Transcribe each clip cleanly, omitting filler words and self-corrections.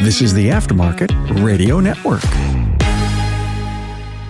This is the Aftermarket Radio Network.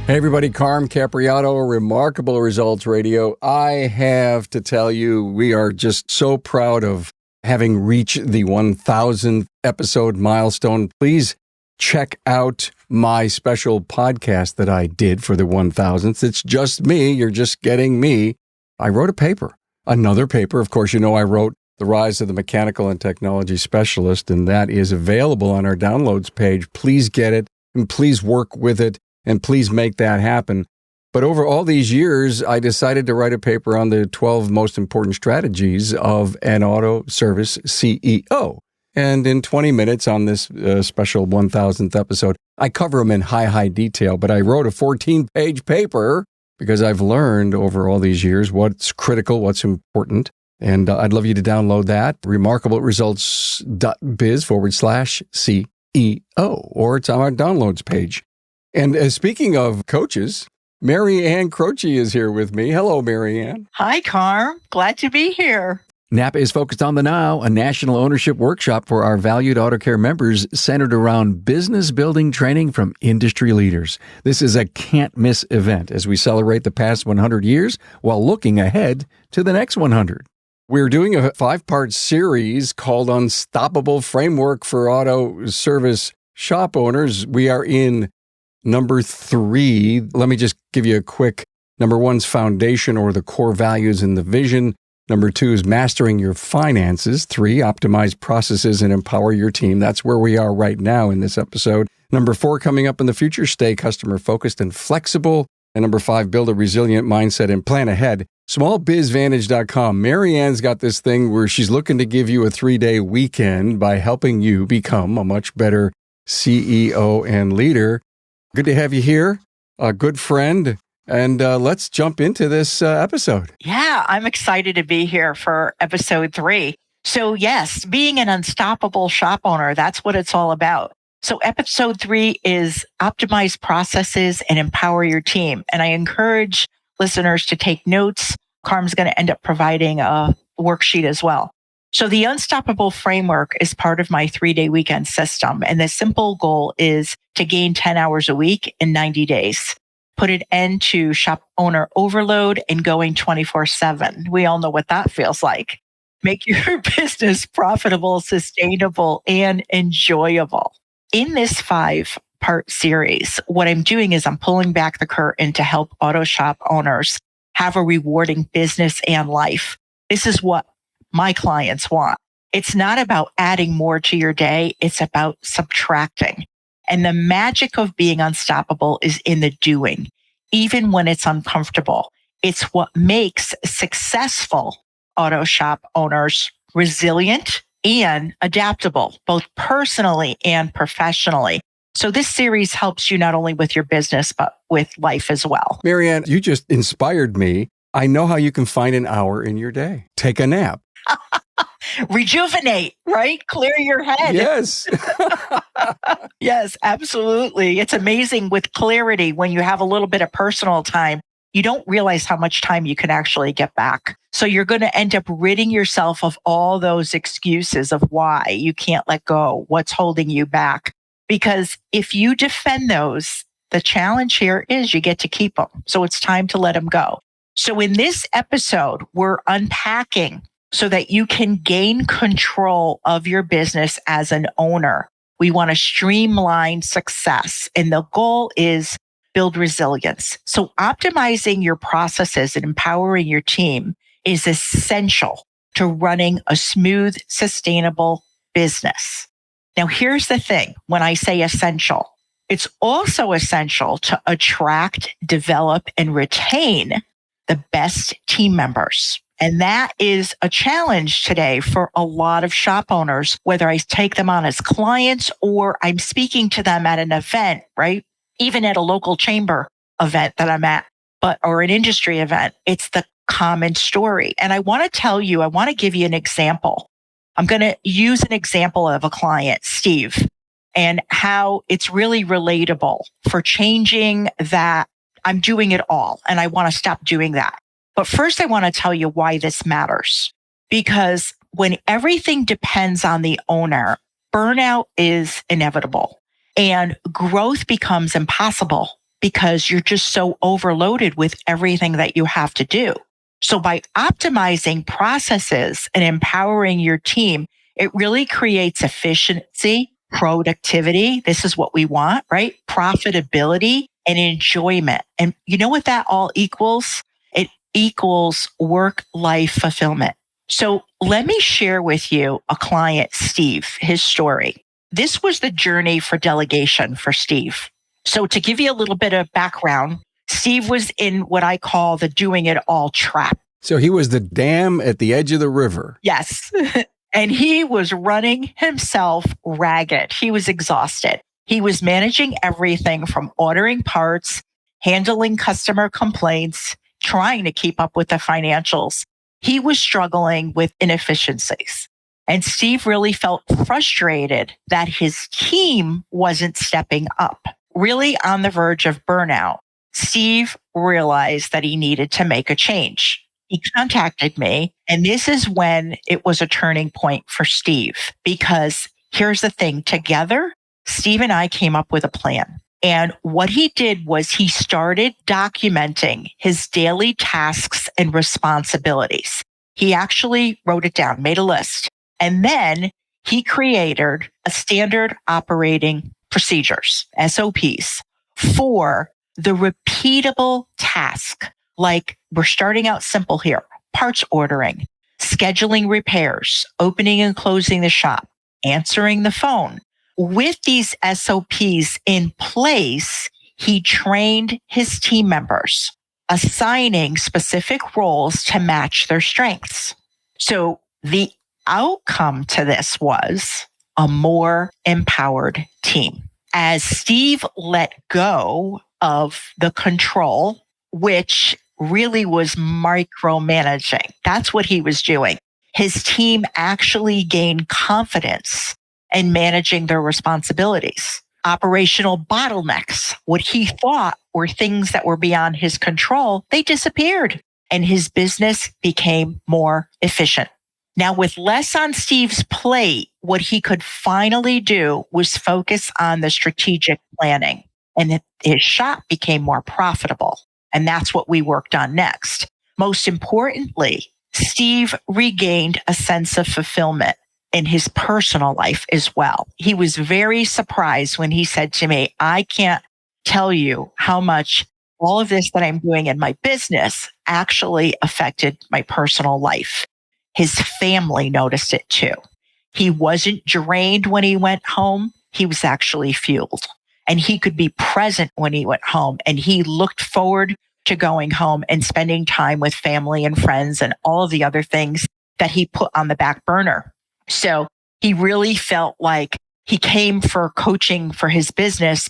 Hey everybody, Carm Capriato, Remarkable Results Radio. I have to tell you, we are just so proud of having reached the 1,000th episode milestone. Please check out my special podcast that I did for the 1,000th. It's just me. You're just getting me. I wrote a paper, another paper. Of course, you know I wrote The Rise of the Mechanical and Technology Specialist, and that is available on our downloads page. Please get it, and please work with it, and please make that happen. But over all these years, I decided to write a paper on the 12 most important strategies of an auto service CEO. And in 20 minutes on this special 1,000th episode, I cover them in high detail. But I wrote a 14-page paper because I've learned over all these years what's critical, what's important. And I'd love you to download that, remarkableresults.biz/CEO, or it's on our downloads page. And speaking of coaches, Maryann Croce is here with me. Hello, Maryann. Hi, Carm. Glad to be here. NAPA is focused on the now, a national ownership workshop for our valued auto care members centered around business building training from industry leaders. This is a can't-miss event as we celebrate the past 100 years while looking ahead to the next 100. We're doing a 5-part series called Unstoppable Framework for Auto Service Shop Owners. We are in number 3. Let me just give you a quick. Number 1's foundation, or the core values and the vision. Number 2 is mastering your finances. 3, optimize processes and empower your team. That's where we are right now in this episode. Number 4, coming up in the future, stay customer focused and flexible. And number 5, build a resilient mindset and plan ahead. Smallbizvantage.com. Maryann's got this thing where she's looking to give you a 3-day weekend by helping you become a much better CEO and leader. Good to have you here, a good friend, and let's jump into this episode. Yeah, I'm excited to be here for episode 3. So yes, being an unstoppable shop owner, that's what it's all about. So episode 3 is optimize processes and empower your team. And I encourage listeners to take notes. Carm's going to end up providing a worksheet as well. So the Unstoppable Framework is part of my 3-day weekend system. And the simple goal is to gain 10 hours a week in 90 days. Put an end to shop owner overload and going 24/7. We all know what that feels like. Make your business profitable, sustainable, and enjoyable. In this 5-part series, what I'm doing is I'm pulling back the curtain to help auto shop owners have a rewarding business and life. This is what my clients want. It's not about adding more to your day. It's about subtracting. And the magic of being unstoppable is in the doing, even when it's uncomfortable. It's what makes successful auto shop owners resilient and adaptable, both personally and professionally. So this series helps you not only with your business, but with life as well. Maryann, you just inspired me. I know how you can find an hour in your day. Take a nap. Rejuvenate, right? Clear your head. Yes. Yes, absolutely. It's amazing with clarity when you have a little bit of personal time. You don't realize how much time you can actually get back. So you're going to end up ridding yourself of all those excuses of why you can't let go, what's holding you back. Because if you defend those, the challenge here is you get to keep them. So it's time to let them go. So in this episode, we're unpacking so that you can gain control of your business as an owner. We want to streamline success. And the goal is build resilience. So optimizing your processes and empowering your team is essential to running a smooth, sustainable business. Now, here's the thing. When I say essential, it's also essential to attract, develop, and retain the best team members. And that is a challenge today for a lot of shop owners, whether I take them on as clients or I'm speaking to them at an event, right? Even at a local chamber event that I'm at, or an industry event. It's the common story. And I want to give you an example. I'm going to use an example of a client, Steve, and how it's really relatable for changing that. I'm doing it all and I want to stop doing that. But first, I want to tell you why this matters. Because when everything depends on the owner, burnout is inevitable and growth becomes impossible because you're just so overloaded with everything that you have to do. So by optimizing processes and empowering your team, it really creates efficiency, productivity. This is what we want, right? Profitability and enjoyment. And you know what that all equals? It equals work-life fulfillment. So let me share with you a client, Steve, his story. This was the journey for delegation for Steve. So to give you a little bit of background, Steve was in what I call the doing it all trap. So he was the dam at the edge of the river. Yes. And he was running himself ragged. He was exhausted. He was managing everything from ordering parts, handling customer complaints, trying to keep up with the financials. He was struggling with inefficiencies. And Steve really felt frustrated that his team wasn't stepping up. Really on the verge of burnout, Steve realized that he needed to make a change. He contacted me, and this is when it was a turning point for Steve, because here's the thing. Together, Steve and I came up with a plan. And what he did was he started documenting his daily tasks and responsibilities. He actually wrote it down, made a list, and then he created a standard operating procedures, SOPs, for the repeatable task. Like we're starting out simple here, parts ordering, scheduling repairs, opening and closing the shop, answering the phone. With these SOPs in place, he trained his team members, assigning specific roles to match their strengths. So the outcome to this was a more empowered team. As Steve let go of the control, which really was micromanaging, that's what he was doing. His team actually gained confidence in managing their responsibilities. Operational bottlenecks, what he thought were things that were beyond his control, they disappeared, and his business became more efficient. Now, with less on Steve's plate, what he could finally do was focus on the strategic planning, and his shop became more profitable. And that's what we worked on next. Most importantly, Steve regained a sense of fulfillment in his personal life as well. He was very surprised when he said to me, I can't tell you how much all of this that I'm doing in my business actually affected my personal life. His family noticed it too. He wasn't drained when he went home. He was actually fueled, and he could be present when he went home, and he looked forward to going home and spending time with family and friends and all of the other things that he put on the back burner. So he really felt like he came for coaching for his business,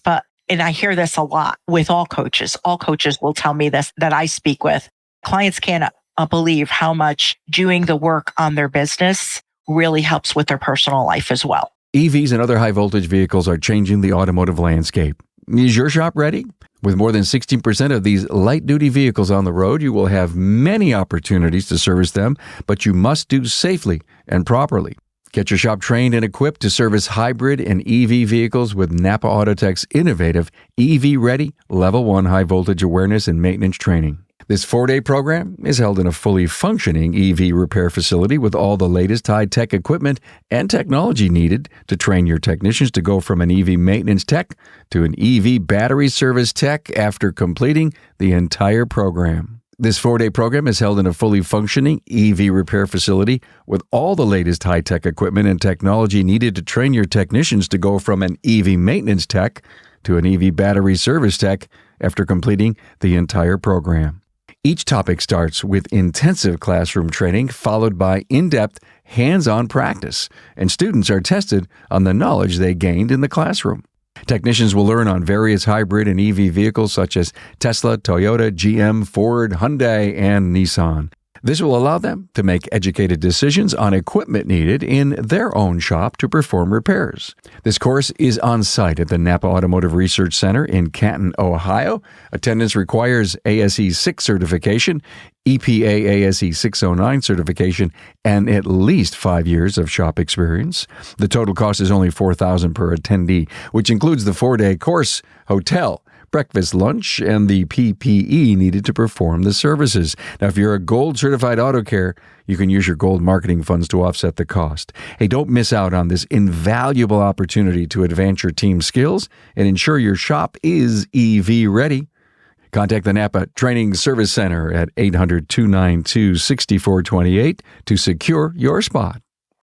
and I hear this a lot with all coaches. All coaches will tell me this, that I speak with. Clients can't believe how much doing the work on their business really helps with their personal life as well. EVs and other high voltage vehicles are changing the automotive landscape. Is your shop ready? With more than 16% of these light-duty vehicles on the road, you will have many opportunities to service them, but you must do safely and properly. Get your shop trained and equipped to service hybrid and EV vehicles with NAPA Autotech's innovative EV-ready Level 1 high voltage awareness and maintenance training. This 4-day program is held in a fully functioning EV repair facility with all the latest high-tech equipment and technology needed to train your technicians to go from an EV maintenance tech to an EV battery service tech after completing the entire program. This 4-day program is held in a fully functioning EV repair facility with all the latest high-tech equipment and technology needed to train your technicians to go from an EV maintenance tech to an EV battery service tech after completing the entire program. Each topic starts with intensive classroom training followed by in-depth hands-on practice, and students are tested on the knowledge they gained in the classroom. Technicians will learn on various hybrid and EV vehicles such as Tesla, Toyota, GM, Ford, Hyundai, and Nissan. This will allow them to make educated decisions on equipment needed in their own shop to perform repairs. This course is on site at the NAPA Automotive Research Center in Canton, Ohio. Attendance requires ASE 6 certification. EPA ASE 609 certification, and at least 5 years of shop experience. The total cost is only $4,000 per attendee, which includes the 4-day course, hotel, breakfast, lunch, and the PPE needed to perform the services. Now, if you're a Gold Certified Auto Care, you can use your Gold marketing funds to offset the cost. Hey, don't miss out on this invaluable opportunity to advance your team skills and ensure your shop is EV ready. Contact the NAPA Training Service Center at 800-292-6428 to secure your spot.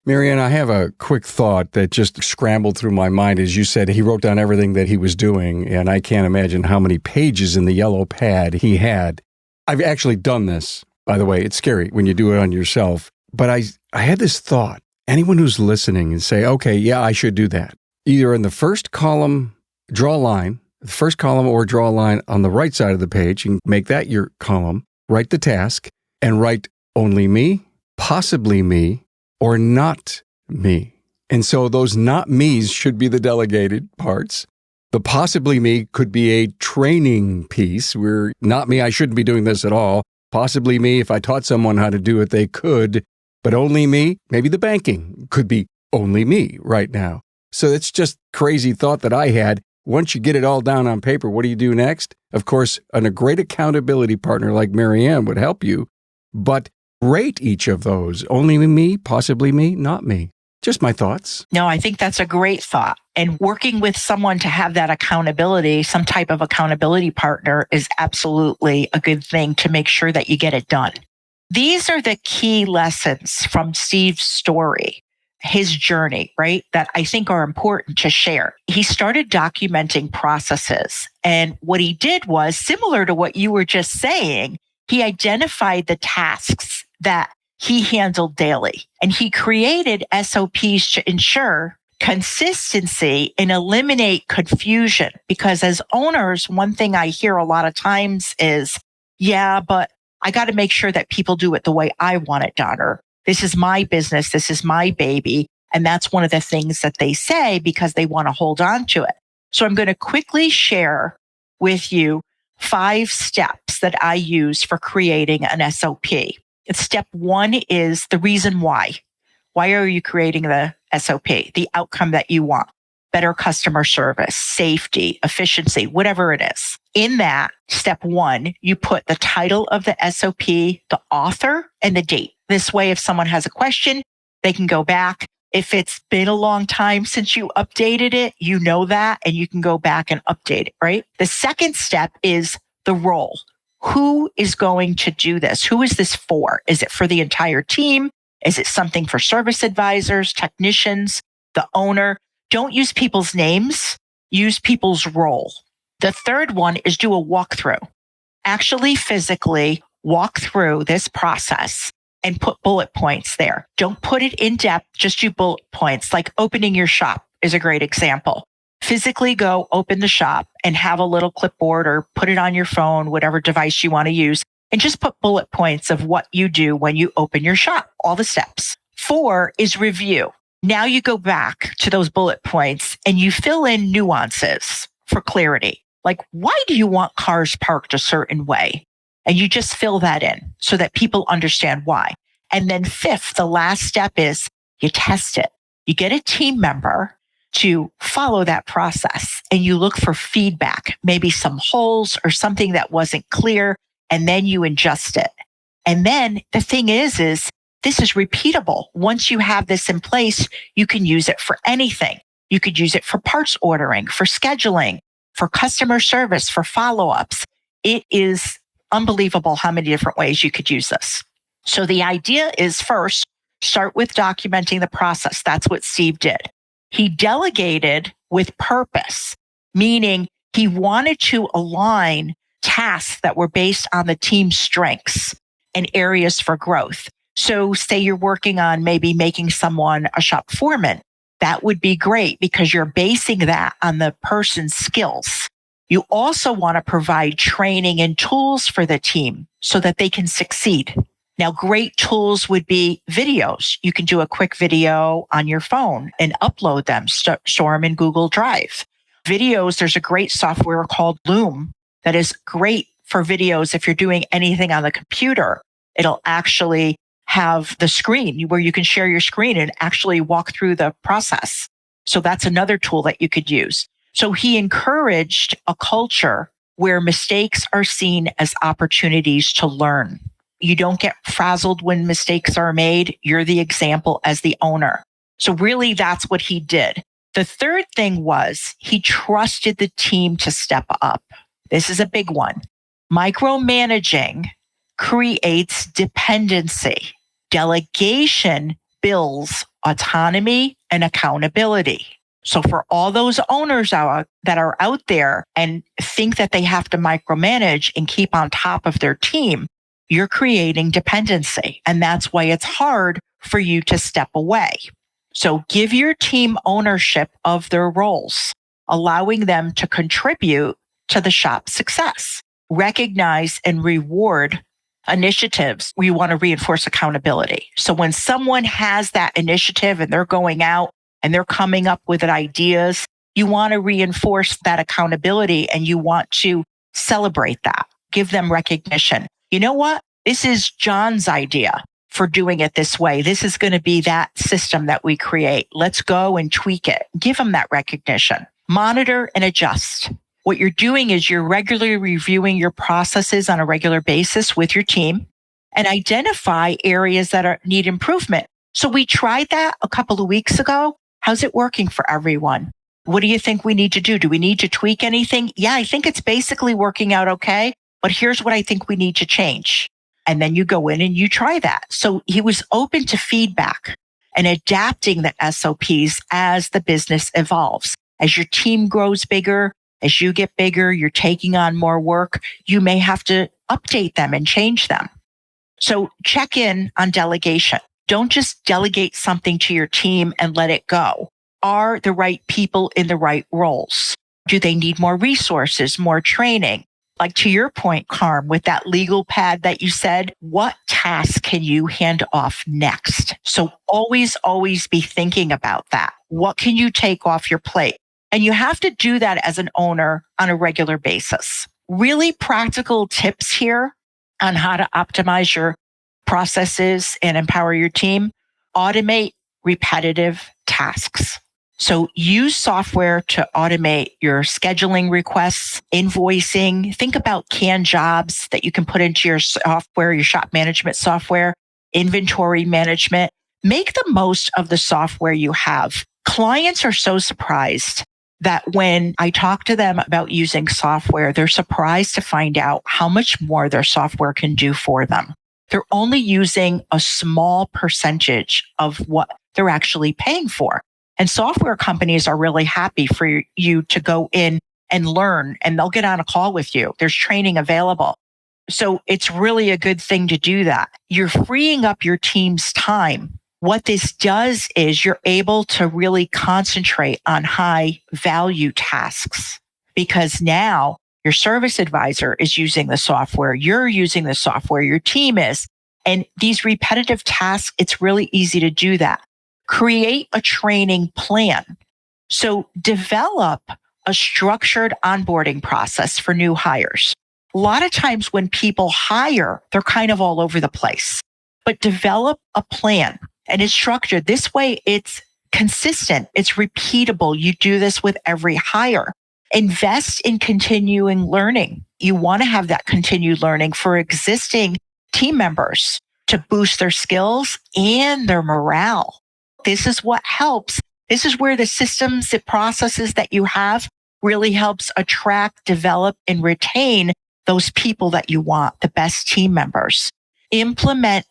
Maryann, I have a quick thought that just scrambled through my mind. As you said, he wrote down everything that he was doing, and I can't imagine how many pages in the yellow pad he had. I've actually done this, by the way. It's scary when you do it on yourself. But I had this thought. Anyone who's listening and say, okay, yeah, I should do that. Either in the first column, draw a line, the first column, or draw a line on the right side of the page and make that your column, write the task, and write only me, possibly me, or not me. And so those not me's should be the delegated parts. The possibly me could be a training piece where not me, I shouldn't be doing this at all. Possibly me, if I taught someone how to do it, they could. But only me, maybe the banking could be only me right now. So it's just crazy thought that I had. Once you get it all down on paper, what do you do next? Of course, a great accountability partner like Maryann would help you, but rate each of those. Only me, possibly me, not me. Just my thoughts. No, I think that's a great thought. And working with someone to have that accountability, some type of accountability partner, is absolutely a good thing to make sure that you get it done. These are the key lessons from Steve's story, his journey, right? That I think are important to share. He started documenting processes. And what he did was similar to what you were just saying. He identified the tasks that he handled daily, and he created SOPs to ensure consistency and eliminate confusion. Because as owners, one thing I hear a lot of times is, yeah, but I got to make sure that people do it the way I want it done, or this is my business, this is my baby. And that's one of the things that they say because they want to hold on to it. So I'm going to quickly share with you 5 steps that I use for creating an SOP. Step 1 is the reason why. Why are you creating the SOP? The outcome that you want. Better customer service, safety, efficiency, whatever it is. In that, step 1, you put the title of the SOP, the author, and the date. This way, if someone has a question, they can go back. If it's been a long time since you updated it, you know that, and you can go back and update it, right? The second step is the role. Who is going to do this? Who is this for? Is it for the entire team? Is it something for service advisors, technicians, the owner? Don't use people's names. Use people's role. The third one is do a walkthrough. Actually, physically walk through this process and put bullet points there. Don't put it in depth, just do bullet points. Like opening your shop is a great example. Physically go open the shop and have a little clipboard or put it on your phone, whatever device you want to use, and just put bullet points of what you do when you open your shop, all the steps. 4 is review. Now you go back to those bullet points and you fill in nuances for clarity. Like, why do you want cars parked a certain way? And you just fill that in so that people understand why. And then 5th, the last step is you test it. You get a team member to follow that process and you look for feedback, maybe some holes or something that wasn't clear, and then you adjust it. And then the thing is this is repeatable. Once you have this in place, you can use it for anything. You could use it for parts ordering, for scheduling, for customer service, for follow-ups. It is unbelievable how many different ways you could use this. So the idea is first, start with documenting the process. That's what Steve did. He delegated with purpose, meaning he wanted to align tasks that were based on the team's strengths and areas for growth. So say you're working on maybe making someone a shop foreman. That would be great because you're basing that on the person's skills. You also want to provide training and tools for the team so that they can succeed. Now, great tools would be videos. You can do a quick video on your phone and upload them, store them in Google Drive. Videos, there's a great software called Loom that is great for videos, if you're doing anything on the computer, it'll actually have the screen where you can share your screen and actually walk through the process. So that's another tool that you could use. So he encouraged a culture where mistakes are seen as opportunities to learn. You don't get frazzled when mistakes are made. You're the example as the owner. So really, that's what he did. The third thing was he trusted the team to step up. This is a big one. Micromanaging creates dependency. Delegation builds autonomy and accountability. So for all those owners that are out there and think that they have to micromanage and keep on top of their team, you're creating dependency. And that's why it's hard for you to step away. So give your team ownership of their roles, allowing them to contribute to the shop's success. Recognize and reward initiatives. We want to reinforce accountability. So when someone has that initiative and they're going out and they're coming up with ideas, you want to reinforce that accountability and you want to celebrate that. Give them recognition. You know what? This is John's idea for doing it this way. This is going to be that system that we create. Let's go and tweak it. Give them that recognition. Monitor and adjust. What you're doing is you're regularly reviewing your processes on a regular basis with your team and identify areas that need improvement. So we tried that a couple of weeks ago. How's it working for everyone? What do you think we need to do? Do we need to tweak anything? Yeah, I think it's basically working out okay, but here's what I think we need to change. And then you go in and you try that. So he was open to feedback and adapting the SOPs as the business evolves. As your team grows bigger, as you get bigger, you're taking on more work, you may have to update them and change them. So check in on delegation. Don't just delegate something to your team and let it go. Are the right people in the right roles? Do they need more resources, more training? Like to your point, Carm, with that legal pad that you said, what task can you hand off next? So always be thinking about that. What can you take off your plate? And you have to do that as an owner on a regular basis. Really practical tips here on how to optimize your processes and empower your team. Automate repetitive tasks. So use software to automate your scheduling requests, invoicing. Think about canned jobs that you can put into your software, your shop management software, inventory management. Make the most of the software you have. Clients are so surprised that when I talk to them about using software, they're surprised to find out how much more their software can do for them. They're only using a small percentage of what they're actually paying for. And software companies are really happy for you to go in and learn, and they'll get on a call with you. There's training available. So it's really a good thing to do that. You're freeing up your team's time. What this does is you're able to really concentrate on high value tasks because now your service advisor is using the software. You're using the software. Your team is. And these repetitive tasks, it's really easy to do that. Create a training plan. So develop a structured onboarding process for new hires. A lot of times when people hire, they're kind of all over the place, but develop a plan and it's structured. This way it's consistent. It's repeatable. You do this with every hire. Invest in continuing learning. You want to have that continued learning for existing team members to boost their skills and their morale. This is what helps. This is where the systems, the processes that you have really helps attract, develop, and retain those people that you want, the best team members. Implement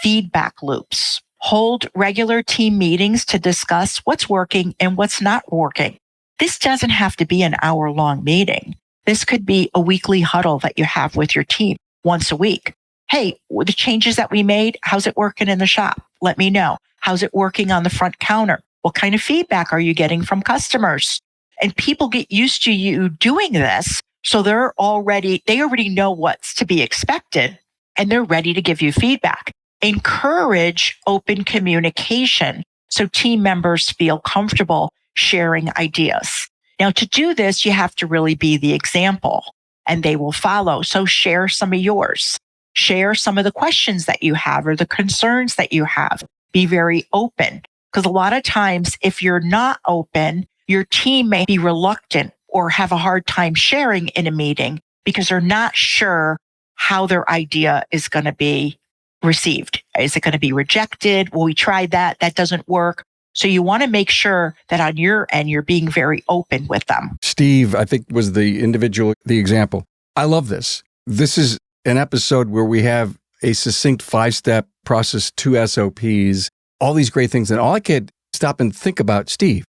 feedback loops. Hold regular team meetings to discuss what's working and what's not working. This doesn't have to be an hour-long meeting. This could be a weekly huddle that you have with your team once a week. Hey, the changes that we made, how's it working in the shop? Let me know. How's it working on the front counter? What kind of feedback are you getting from customers? And people get used to you doing this. So they already know what's to be expected and they're ready to give you feedback. Encourage open communication so team members feel comfortable sharing ideas. Now, to do this, you have to really be the example. and they will follow. So share some of yours. Share some of the questions that you have or the concerns that you have. Be very open. Because a lot of times, if you're not open, your team may be reluctant or have a hard time sharing in a meeting because they're not sure how their idea is going to be received. Is it going to be rejected? Well, we tried that. That doesn't work. So you want to make sure that on your end, you're being very open with them. Steve, I think, was the example. I love this. This is an episode where we have a succinct 5-step process, 2 SOPs, all these great things. And all I could stop and think about, Steve.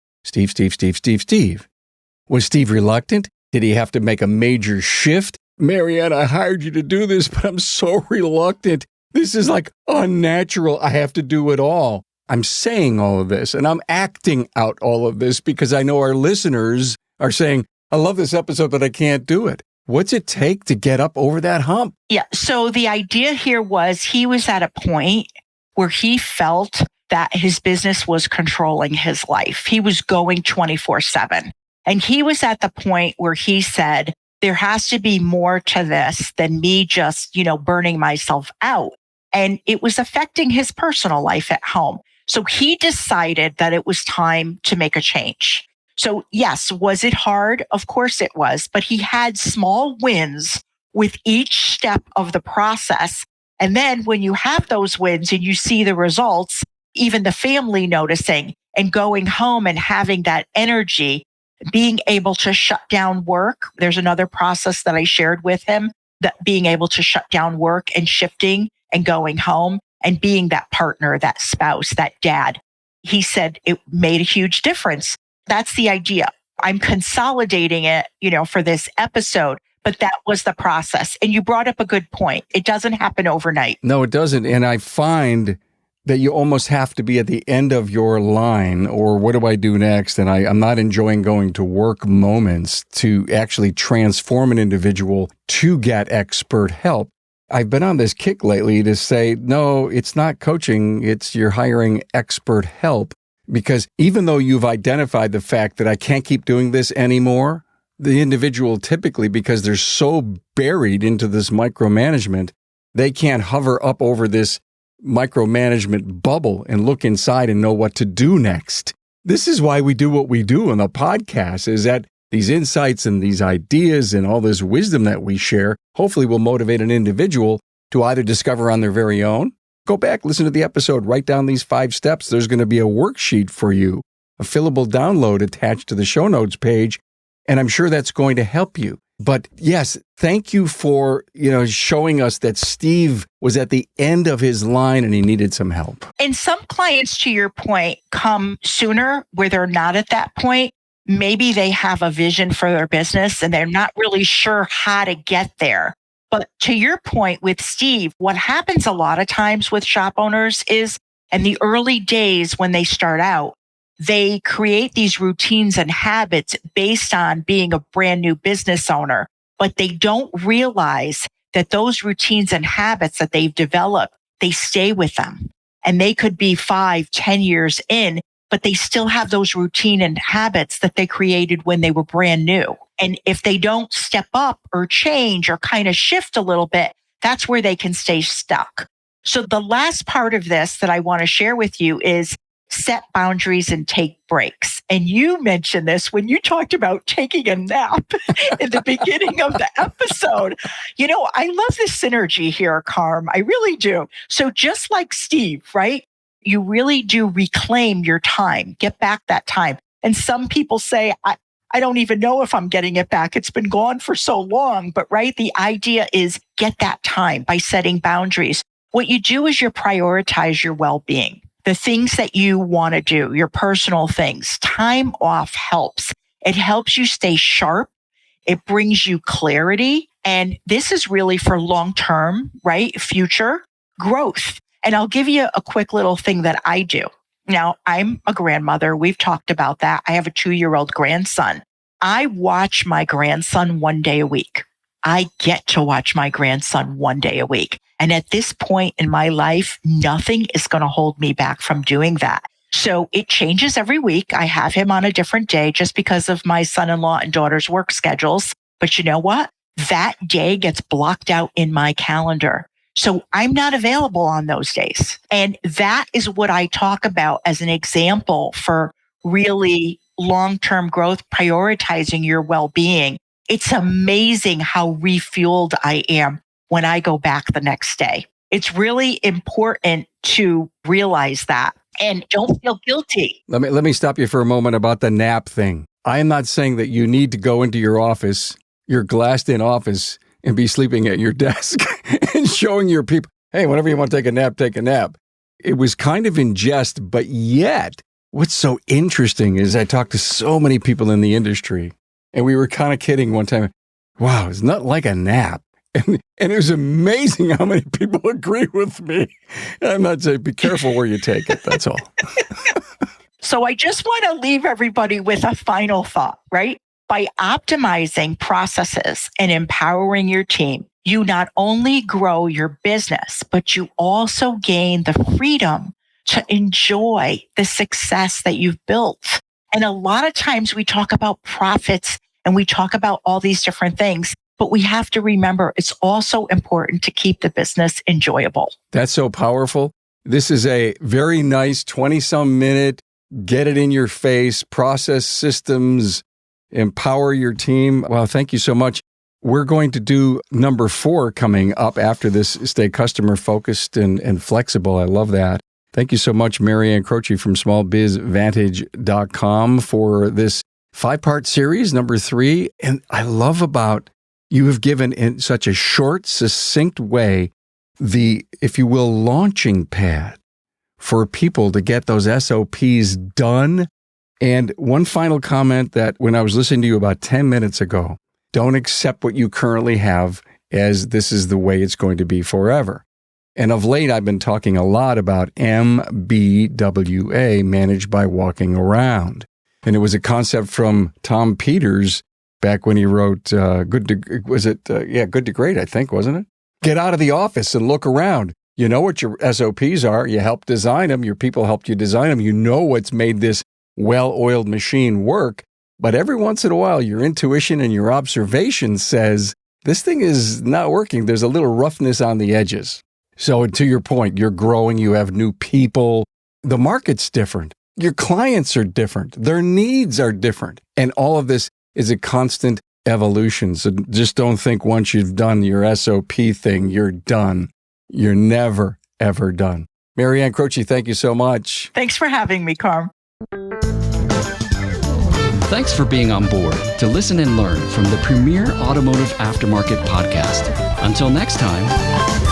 Was Steve reluctant? Did he have to make a major shift? Maryann, I hired you to do this, but I'm so reluctant. This is like unnatural. I have to do it all. I'm saying all of this and I'm acting out all of this because I know our listeners are saying, I love this episode, but I can't do it. What's it take to get up over that hump? Yeah. So the idea here was he was at a point where he felt that his business was controlling his life. He was going 24/7. And he was at the point where he said, there has to be more to this than me just, burning myself out. And it was affecting his personal life at home. So he decided that it was time to make a change. So yes, was it hard? Of course it was, but he had small wins with each step of the process. And then when you have those wins and you see the results, even the family noticing and going home and having that energy, being able to shut down work. There's another process that I shared with him, that being able to shut down work and shifting and going home and being that partner, that spouse, that dad. He said it made a huge difference. That's the idea. I'm consolidating it, for this episode, but that was the process. And you brought up a good point. It doesn't happen overnight. No, it doesn't. And I find that you almost have to be at the end of your line, or what do I do next? And I'm not enjoying going to work moments to actually transform an individual to get expert help. I've been on this kick lately to say, no, it's not coaching. It's you're hiring expert help. Because even though you've identified the fact that I can't keep doing this anymore, the individual typically, because they're so buried into this micromanagement, they can't hover up over this micromanagement bubble and look inside and know what to do next. This is why we do what we do on the podcast, is that these insights and these ideas and all this wisdom that we share hopefully will motivate an individual to either discover on their very own, go back, listen to the episode, write down these 5 steps. There's going to be a worksheet for you, a fillable download attached to the show notes page, and I'm sure that's going to help you. But yes, thank you for, showing us that Steve was at the end of his line and he needed some help. And some clients, to your point, come sooner where they're not at that point. Maybe they have a vision for their business and they're not really sure how to get there. But to your point with Steve, what happens a lot of times with shop owners is in the early days when they start out, they create these routines and habits based on being a brand new business owner, but they don't realize that those routines and habits that they've developed, they stay with them. And they could be 5, 10 years in, but they still have those routine and habits that they created when they were brand new. And if they don't step up or change or kind of shift a little bit, that's where they can stay stuck. So the last part of this that I want to share with you is set boundaries and take breaks. And you mentioned this when you talked about taking a nap in the beginning of the episode. I love this synergy here, Carm. I really do. So just like Steve, right? You really do reclaim your time, get back that time. And some people say, I don't even know if I'm getting it back. It's been gone for so long. But right, the idea is get that time by setting boundaries. What you do is you prioritize your well-being, the things that you want to do, your personal things. Time off helps. It helps you stay sharp. It brings you clarity. And this is really for long-term, right? Future growth. And I'll give you a quick little thing that I do. Now, I'm a grandmother. We've talked about that. I have a 2-year-old grandson. I watch my grandson 1 day a week. I get to watch my grandson 1 day a week. And at this point in my life, nothing is going to hold me back from doing that. So it changes every week. I have him on a different day just because of my son-in-law and daughter's work schedules. But you know what? that day gets blocked out in my calendar. So I'm not available on those days. And that is what I talk about as an example for really long-term growth, prioritizing your well-being. It's amazing how refueled I am when I go back the next day. It's really important to realize that and don't feel guilty. Let me stop you for a moment about the nap thing. I am not saying that you need to go into your office, your glassed-in office, and be sleeping at your desk and showing your people, hey, whenever you want to take a nap, take a nap. It was kind of in jest, but yet what's so interesting is I talked to so many people in the industry, and we were kind of kidding one time. Wow, it's not like a nap. And it was amazing how many people agree with me. I'm not saying be careful where you take it. That's all. So I just want to leave everybody with a final thought, right? By optimizing processes and empowering your team, you not only grow your business, but you also gain the freedom to enjoy the success that you've built. And a lot of times we talk about profits and we talk about all these different things, but we have to remember it's also important to keep the business enjoyable. That's so powerful. This is a very nice 20-some minute, get it in your face, process systems, empower your team. Well, thank you so much. We're going to do number 4 coming up after this. Stay customer focused and flexible. I love that. Thank you so much, Maryann Croce from smallbizvantage.com for this 5-part series, number 3. And I love about you have given in such a short, succinct way the, if you will, launching pad for people to get those SOPs done. And one final comment that when I was listening to you about 10 minutes ago, don't accept what you currently have as this is the way it's going to be forever. And of late, I've been talking a lot about MBWA, managed by walking around. And it was a concept from Tom Peters back when he wrote Good to Great, I think, wasn't it? Get out of the office and look around. You know what your SOPs are. You helped design them. Your people helped you design them. You know what's made this well-oiled machine work. But every once in a while, your intuition and your observation says, this thing is not working. There's a little roughness on the edges. So to your point, you're growing. You have new people. The market's different. Your clients are different. Their needs are different. And all of this is a constant evolution. So just don't think once you've done your SOP thing, you're done. You're never, ever done. Maryann Croce, thank you so much. Thanks for having me, Carm. Thanks for being on board to listen and learn from the premier automotive aftermarket podcast. Until next time.